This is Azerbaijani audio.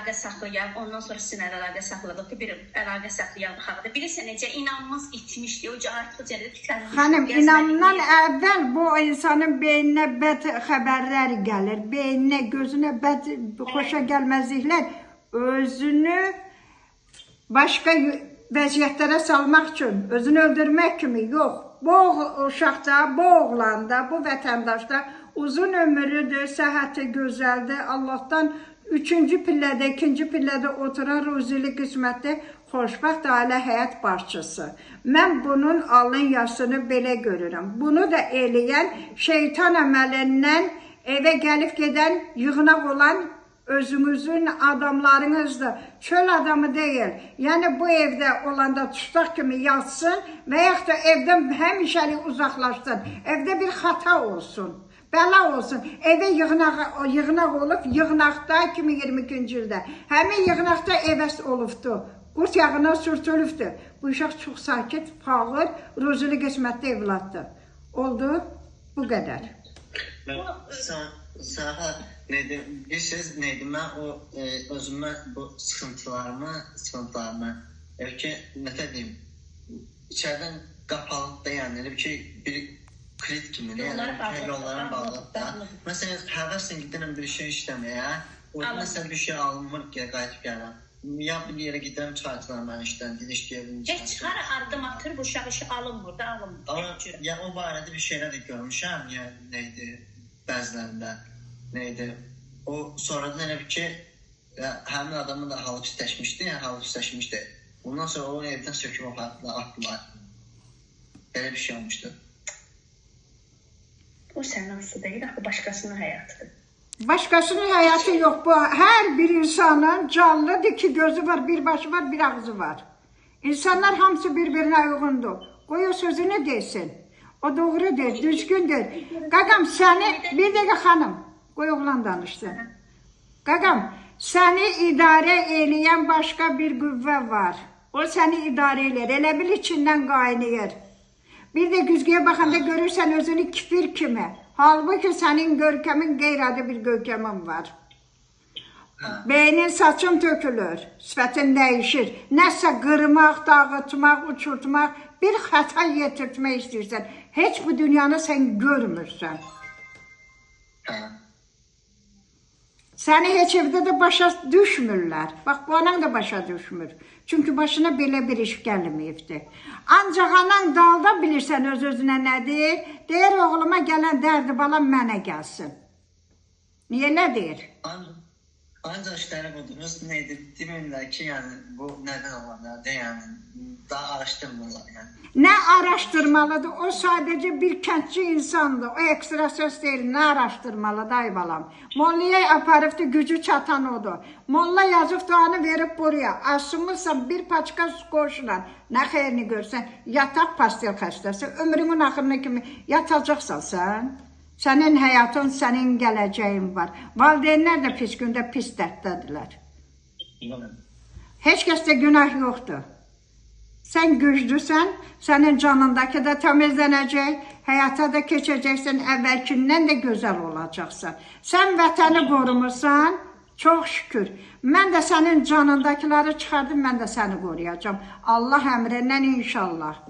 əlaqə saxlayaq, ondan sonra sizinlə əlaqə saxladıq ki, bir əlaqə saxlayaq baxaq. Bilirsən necə inanmaz itmişdi, o artıq cədə tükənmişdi. Xanım, inanımdan əvvəl bu insanın beyninə bəd xəbərlər gəlir, beyninə, gözünə bəd xoşa gəlməzliklər özünü başqa vəziyyətlərə salmaq üçün, özünü öldürmək kimi yox. Bu uşaqda, bu oğlanda, bu vətəndaşda uzun ömürlüdür, səhhəti gözəldir. Allahdan 3-cü pillədə, 2-ci pillədə oturan ruzili qismətli, xoşbəxt ailə həyat başçısı. Mən bunun alın yaşını belə görürəm. Bunu da eləyən şeytan əməlindən evə gəlib gedən, yığınaq olan özümüzün adamlarınızdır. Çöl adamı deyil. Yəni bu evdə olanda tustaq kimi yatsın və yaxud da evdən həmişəlik uzaqlaşsın. Evdə bir xata olsun, bəla olsun. Evə yığınaq olub, yığınaqda 2022-ci ildə. Həmin yığınaqda əvəz olubdur. Qurt yağına sürtülübdür. Bu uşaq çox sakit, fağır, ruzili qismətli evladdır. Oldu, bu qədər. Sahə neydi? Bir söz neydi? Mən o özümə bu sıxıntılarımı ki, nə deyim, içərdən qapalıqda yəni ki, bir krit kimi, yolların bağlıqda. Məsələn, həvəslə gidirəm bir şey işləməyə, orada məsələn bir şey alınmır ki, qayıtıb gələm. Ya bir yerə gidirəm, çayçılar mən işdən, didiş gəlin. Çıxar, ardım atır, bu uşaq işi alınmır da, alınmır. Amma o barədə bir şeylər də görmüşəm, yəni neydi, bəzilərində. Neydi? O sonradan elə bir ki, həmin adamın da halı pisləşmişdi, Ondan sonra o evdən söküb atdılar. Belə bir şey olmuşdu. O sənin su deyil, axı başqasının həyatıdır. Başqasının həyatı yox. Bu hər bir insanın canlıdır, iki gözü var, bir başı var, bir ağzı var. İnsanlar hamısı bir-birinə uyğundur. Qoy o sözünü desin. O doğrudur, düzgündür. Qaqam, səni, bir dəqiqə xanım, qoy oğlan danışsın. Qaqam, səni idarə eləyən başqa bir qüvvə var. O səni idarə eləyir, elə bil içindən qaynayır. Bir də güzgüyə baxanda görürsən özünü kifir kimi. Halbuki sənin görkəmin qeyri-adi bir görkəmin var. Beynin saçın tökülür, sifətin dəyişir. Nəsə qırmaq, dağıtmaq, uçurtmaq, bir xəta yetirtmək istəyirsən. Heç bu dünyanı sən görmürsən. Səni heç evdə də başa düşmürlər. Bax, bu anan da başa düşmür. Çünki başına belə bir iş gəlməyibdir. Ancaq anan dalda bilirsən öz-özünə nə deyir? Deyir, oğluma gələn dərdi balam mənə gəlsin. Niyə nə deyir? Ancaq işləri quduruz, neydi? Demirlər ki, yəni, bu nədən olanlardır, yəni, daha araşdırmırlar, yəni. Nə araşdırmalıdır? O sadəcə bir kəndçi insandır. O ekstra söz deyil, nə araşdırmalıdır, ay balam? Mollaya aparıbdır, gücü çatan odur. Molla yazıb duanı verib buraya. Asılmışsan bir paçka su qoşulan, nə xeyrini görsən, yataq pastel xəstəsi, ömrünün axırına kimi yatacaqsan sən. Sənin həyatın, sənin gələcəyin var. Valideynlər də pis gündə pis dərddədirlər. Heç kəsdə günah yoxdur. Sən güclüsən, sənin canındakı da təmizlənəcək, həyata da keçəcəksən, əvvəlkindən də gözəl olacaqsan. Sən vətəni qorumursan, çox şükür. Mən də sənin canındakiləri çıxardım, mən də səni qoruyacam. Allah əmrindən inşallah.